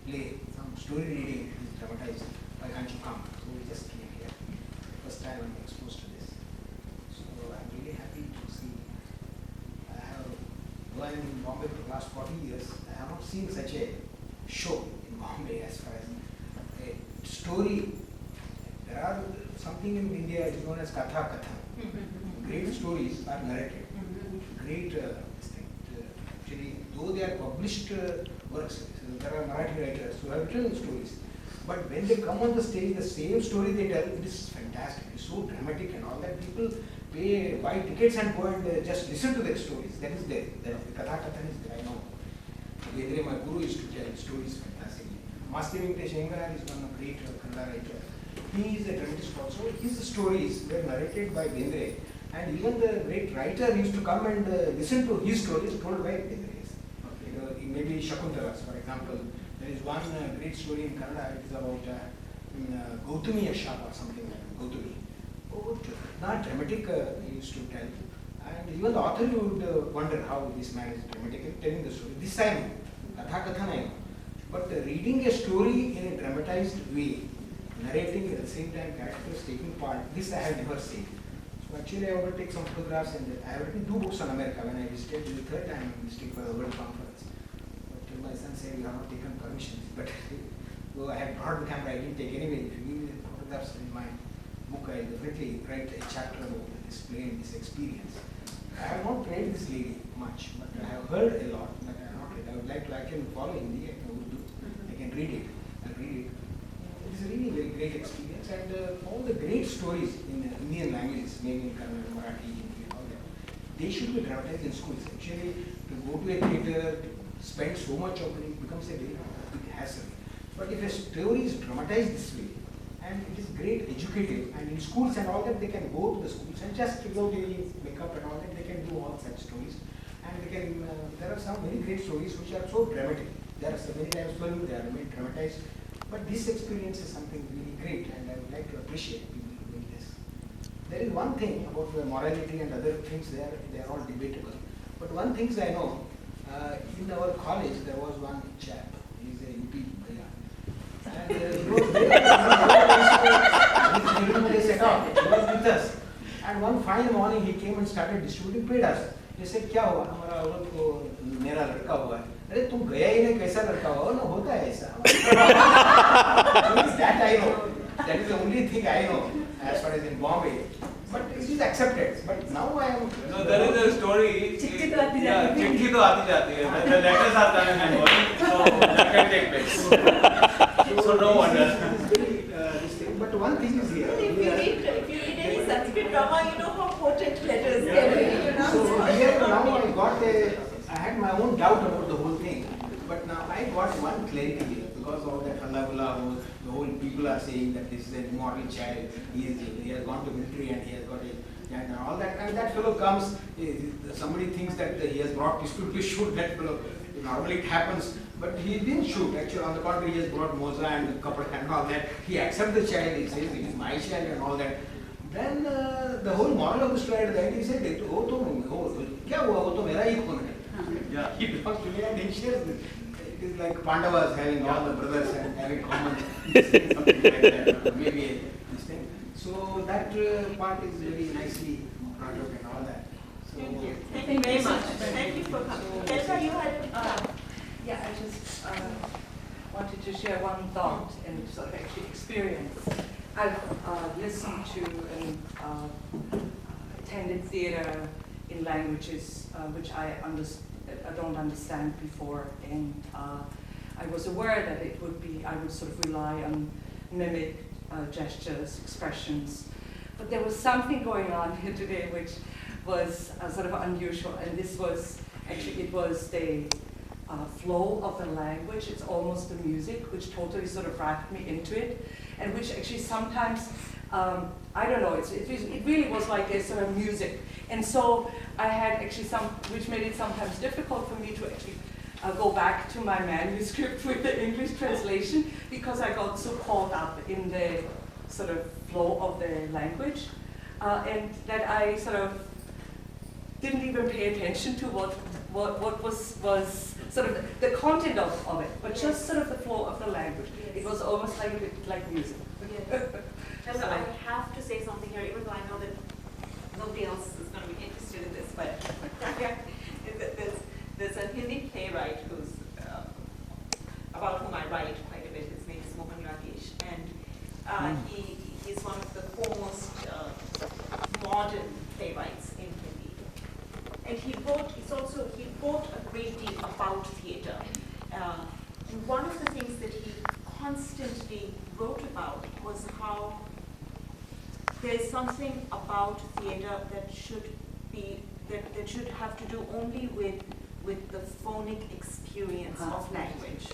play, some story reading is dramatized. Why can't you come? So we just came here. First time I'm exposed to this. So I'm really happy to see. I have, though I'm in Bombay for the last 40 years, I have not seen such a show in Bombay as far as a story. There are something in India is known as Katha Katha. Great stories are narrated. Great this thing. Actually, though they are published works, there are Marathi writers who have written stories. But when they come on the stage, the same story they tell, it is fantastic. It's so dramatic and all that. People buy tickets and go and just listen to their stories. That is there. The Katha Katha is there. I know. Vedre, my guru, used to tell stories fantastically. Master Venkatesh Iyengar is one of great Kannada writer. He is a dramatist also. His stories were narrated by Vedre. And even the great writer used to come and listen to his stories told by Vedre. Maybe Shakuntalas, for example. There is one great story in Kannada. It is about Gautami Ashap or something like that. Gautami. Oh, not dramatic, he used to tell. And even the author would wonder how this man is dramatically telling the story. This I know. Katha Katha I know. But reading a story in a dramatized way, narrating at the same time, characters taking part, this I have never seen. So actually I want to take some photographs and I have written 2 books on America when I visited. The third time I visited for the World Conference. But my son said, you have not taken permissions. But though I had brought the camera, I didn't take anyway. If you give me the photographs in my book, I definitely write a chapter about this play and this experience. I have not played this lady much, but I have heard a lot, but I have not read. I would like to, I can follow Hindi, I can Urdu, I can read it. I'll read it. It is a really very great experience, and all the great stories in Indian languages, maybe in Kannada, Marathi, Hindi, and all that, they should be dramatized in schools. Actually, to go to a theatre, to spend so much of it becomes a very big hassle. But if a story is dramatized this way, and it is great educative, and in schools and all that, they can go to the schools and just without any makeup and all that, they can do all such stories. And they can, there are some very great stories which are so dramatic. There are so many times filmed, they are made dramatized. But this experience is something really great, and I would like to appreciate people doing this. There is one thing about the morality and other things, they are all debatable. But one thing I know, in our college there was one chap, he is a UP bhaiya. And he was very, he set up, he was with us. And one fine morning he came and started distributing pedas. He said, क्या हुआ? हमारा औरत को मेरा लड़का हुआ है. अरे तुम गया ही नहीं, कैसा लड़का हुआ? ना होता है ऐसा. That I know. That is the only thing I know as far as in Bombay. But it is accepted. But now I am. No, there is a story. चिट्ठी तो आती जाती है. चिट्ठी तो आती जाती है. The letters are coming and going, so that can take place. So no wonder. But one thing is here. If you read any Sanskrit drama, you know how potent letters can be. So here now I had my own doubt about the whole thing. But now I got one clarity here because of that halla the whole people are saying that this is an immortal child. He has gone to military and he has got and all that. And that fellow comes, somebody thinks that he has brought pistol to shoot that fellow. Normally it happens. But he didn't shoot. Actually, on the contrary, he has brought moza and kapra and all that. He accepts the child. He says it is my child and all that. Then the whole moral of the story at the end, he said, "Oh, kya hua? Wo to mera hi khun hai." Yeah, he belongs to me and he shares it. It is like Pandavas having all the brothers and having common something like that. Maybe this thing. So that part is very nicely brought up and all that. So, Thank you. Thank you very much. Thank you for coming. Elsa, you had. Yeah, I just wanted to share one thought and sort of actually experience. I've listened to and attended theater in languages which I don't understand before, and I was aware that it would be, I would sort of rely on mimic gestures, expressions, but there was something going on here today which was sort of unusual, and this was, actually it was the flow of the language. It's almost the music which totally sort of wrapped me into it, and which actually sometimes, I don't know, it really was like a sort of music. And so I had actually which made it sometimes difficult for me to actually go back to my manuscript with the English translation, because I got so caught up in the sort of flow of the language, and that I sort of didn't even pay attention to what was sort of the content of it, but just sort of the flow of the language. It was almost like a bit like music. Yes. I have to say something here, even though I know that nobody else is going to be interested in this, but there's a Hindi playwright who's about whom I write quite a bit. His name is Mohan Rakesh, and he's one of the foremost modern playwrights in Hindi. And he wrote a great deal about theatre. And one of the things that he constantly wrote about was how there's something about theatre that should have to do only with the phonic experience of language.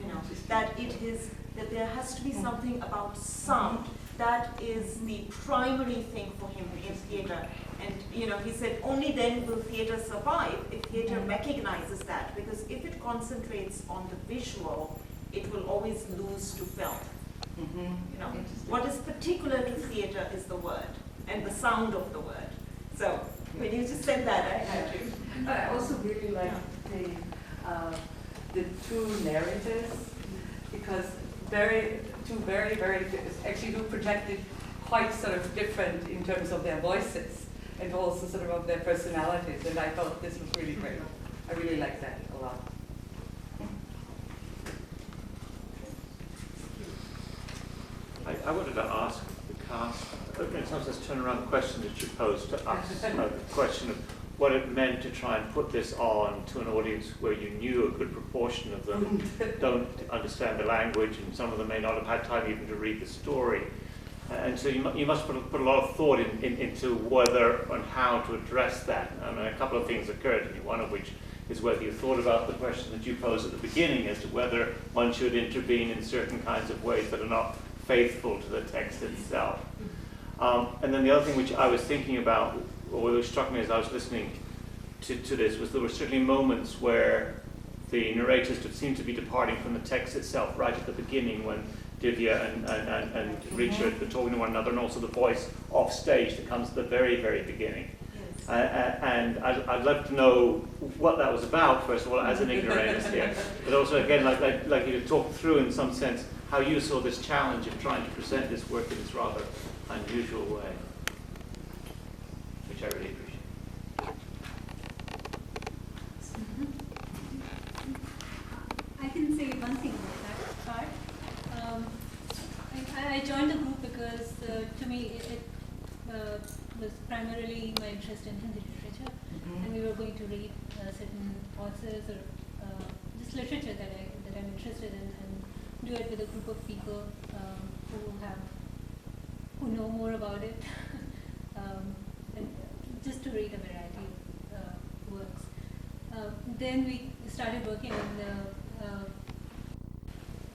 You know, that there has to be something about sound that is the primary thing for him in theatre. And you know, he said only then will theatre survive if theatre recognizes that, because if it concentrates on the visual, it will always lose to film. You know, what is particular to theatre is the word and the sound of the word. So when you just said that, I had to. I also really like the two narrators, because two very actually who projected quite sort of different in terms of their voices and also sort of their personalities, and I thought this was really great. I really like that a lot. I wanted to ask the cast, in some sense, turn around the question that you posed to us, the question of what it meant to try and put this on to an audience where you knew a good proportion of them don't understand the language, and some of them may not have had time even to read the story. And so you must put a lot of thought into whether and how to address that. I mean, a couple of things occurred to me, one of which is whether you thought about the question that you posed at the beginning as to whether one should intervene in certain kinds of ways that are not faithful to the text itself. And then the other thing which I was thinking about, or which struck me as I was listening to this, was there were certainly moments where the narrators seemed to be departing from the text itself right at the beginning, when Divya and Richard were talking to one another, and also the voice off stage that comes at the very, very beginning. And I'd love to know what that was about, first of all, as an ignoramus here, but also, again, like you to talk through, in some sense, how you saw this challenge of trying to present this work in this rather unusual way, which I really appreciate. I can say one thing about that part. I joined the group because, to me, it was primarily my interest in Hindi literature, and we were going to read certain authors or just literature that I'm interested in, and do it with a group of people who know more about it, and just to read a variety of works. Then we started working on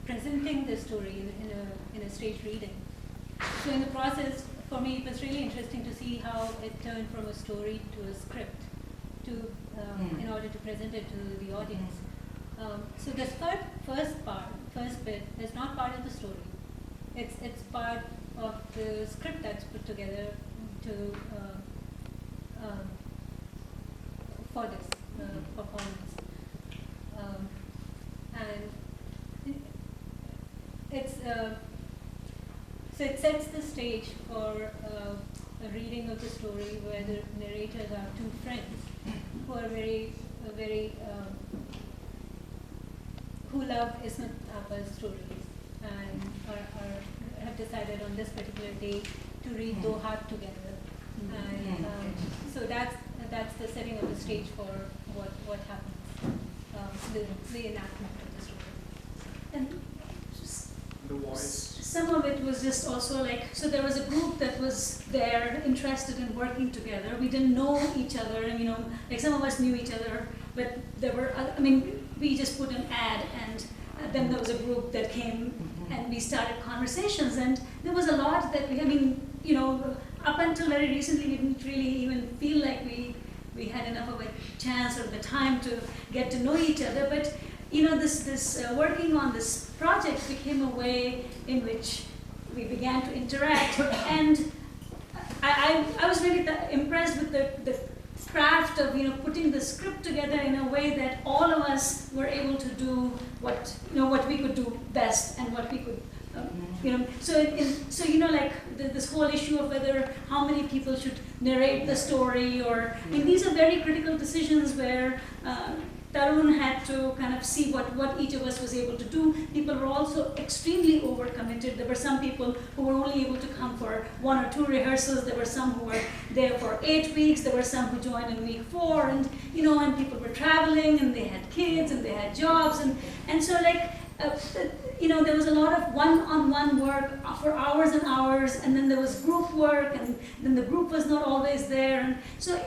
presenting the story in a stage reading. So in the process, for me, it was really interesting to see how it turned from a story to a script, in order to present it to the audience. So this first bit is not part of the story. It's part of the script that's put together for this performance, and so it sets the stage for a reading of the story where the narrators are two friends who are very who love Ismat Appa's stories, and have decided on this particular day to read Do Haat together. And so that's the setting of the stage for what happens, the enactment of the story. And The voice. some of it was just also like, so there was a group that was there interested in working together. We didn't know each other, and like some of us knew each other, but there were, we just put an ad, and then there was a group that came and we started conversations, and there was a lot that up until very recently, we didn't really even feel like we had enough of a chance or the time to get to know each other. But this working on this project became a way in which we began to interact, and I was really impressed with the craft of putting the script together in a way that all of us were able to do what we could do best and what we could this whole issue of whether how many people should narrate the story, or these are very critical decisions where Tarun had to kind of see what each of us was able to do. People were also extremely overcommitted. There were some people who were only able to come for 1 or 2 rehearsals. There were some who were there for 8 weeks. There were some who joined in week 4, and people were traveling, and they had kids, and they had jobs, and so there was a lot of one-on-one work for hours and hours, and then there was group work, and then the group was not always there, and so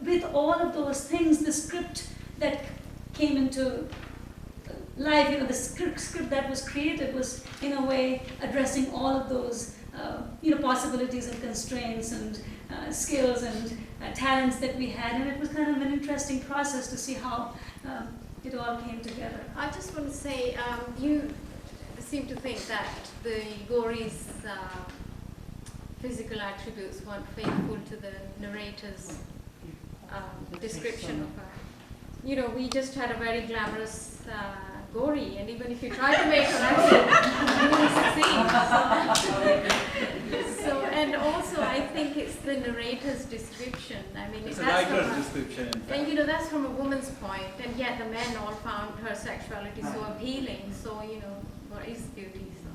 with all of those things, the script that came into life, the script that was created was in a way addressing all of those possibilities and constraints and skills and talents that we had, and it was kind of an interesting process to see how it all came together. I just want to say, you seem to think that the Gauri's physical attributes weren't faithful to the narrator's description of her. We just had a very glamorous Gauri, and even if you try to make her accent, you won't succeed. So, and also I think it's the narrator's description. It's a writer's description, in fact. And that's from a woman's point, and yet the men all found her sexuality so appealing. So what is beauty? So.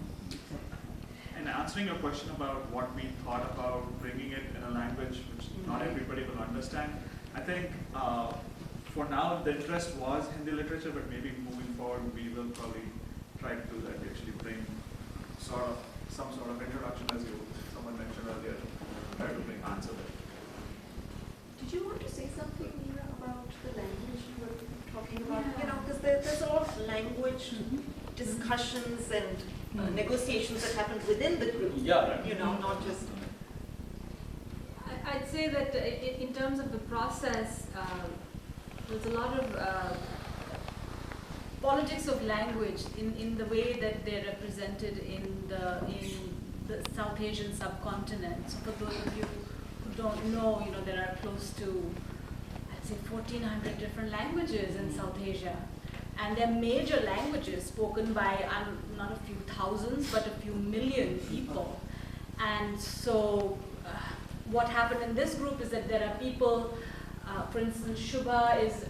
And answering your question about what we thought about bringing it in a language which not everybody will understand, I think for now the interest was Hindi literature, but maybe moving forward we will probably try to do that. Actually bring some sort of introduction, as someone mentioned earlier, try to bring answer there. Did you want to say something, Meera, about the language you were talking about? Because there's a lot of language discussions and negotiations that happened within the group. Yeah. Not just. I'd say that in terms of the process, there's a lot of politics of language in the way that they're represented in the South Asian subcontinent. So for those of you who don't know, there are close to, I'd say, 1,400 different languages in South Asia. And they're major languages spoken by not a few thousands, but a few million people. And so what happened in this group is that there are people, for instance, Shubha is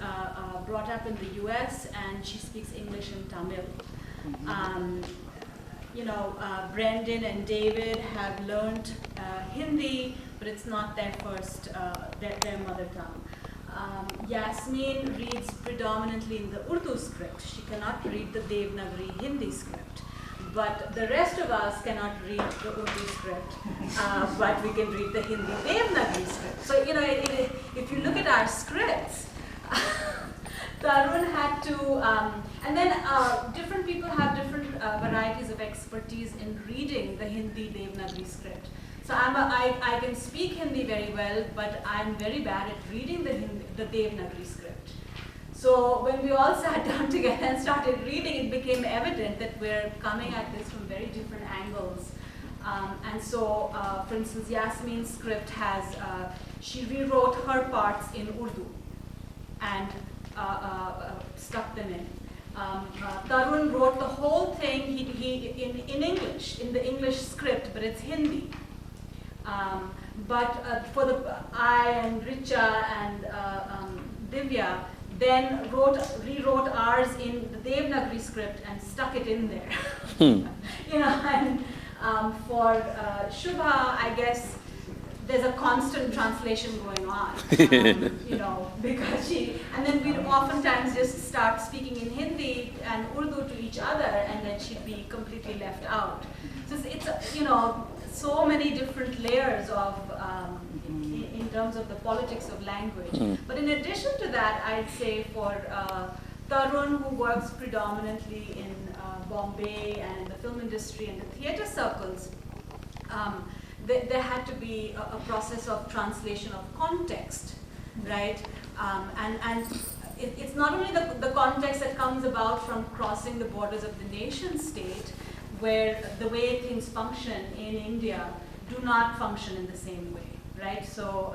brought up in the US, and she speaks English and Tamil. Brendan and David have learned Hindi, but it's not their first, their mother tongue. Yasmin reads predominantly in the Urdu script. She cannot read the Devanagari Hindi script. But the rest of us cannot read the Urdu script, but we can read the Hindi Devanagari script. So, if you look at our scripts, Tarun had to, and then different people have different varieties of expertise in reading the Hindi Devanagari script. So I can speak Hindi very well, but I'm very bad at reading the Devanagari script. So when we all sat down together and started reading, it became evident that we're coming at this from very different angles. And so, for instance, Yasmin's script has, she rewrote her parts in Urdu and stuck them in. Tarun wrote the whole thing in English, in the English script, but it's Hindi. But for I and Richa and Divya then rewrote ours in the Devanagari script and stuck it in there. And for Shubha, I guess there's a constant translation going on, because and then we'd oftentimes just start speaking in Hindi and Urdu to each other, and then she'd be completely left out. So it's so many different layers of, in terms of the politics of language. But in addition to that, I'd say for Tarun, who works predominantly in Bombay and in the film industry and the theater circles, there had to be a process of translation of context, right? And it's not only the context that comes about from crossing the borders of the nation state, where the way things function in India do not function in the same way, right? So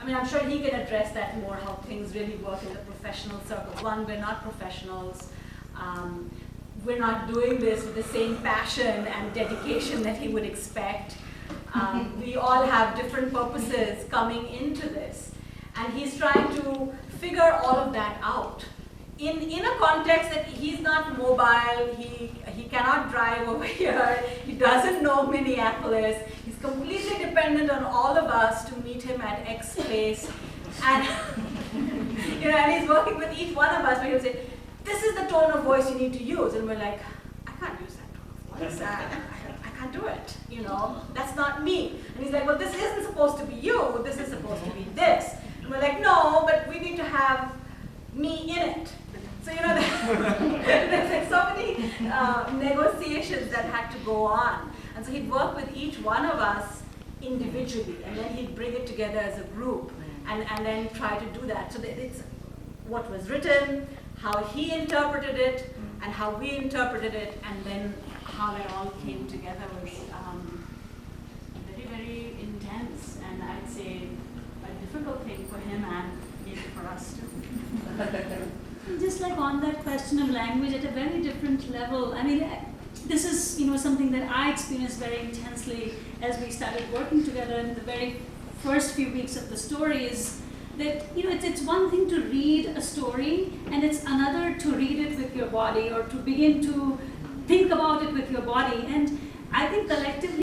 I mean, I'm sure he can address that more, how things really work in the professional circles. One, we're not professionals. We're not doing this with the same passion and dedication that he would expect. We all have different purposes coming into this. And he's trying to figure all of that out. In a context that he's not mobile, he cannot drive over here, he doesn't know Minneapolis, he's completely dependent on all of us to meet him at X place. And, and he's working with each one of us, where he'll say, this is the tone of voice you need to use. And we're like, I can't use that tone of voice. I can't do it. That's not me. And he's like, well, this isn't supposed to be you. This is supposed to be this. And we're like, no, but we need to have me in it. So, there's so many negotiations that had to go on. And so he'd work with each one of us individually, and then he'd bring it together as a group, and then try to do that. So that it's what was written, how he interpreted it, and how we interpreted it, and then how it all came together was very, very intense, and I'd say a difficult thing for him and maybe for us too. Just like on that question of language at a very different level, I mean, this is something that I experienced very intensely as we started working together in the very first few weeks of the story. Is that it's one thing to read a story, and it's another to read it with your body, or to begin to think about it with your body. And I think collectively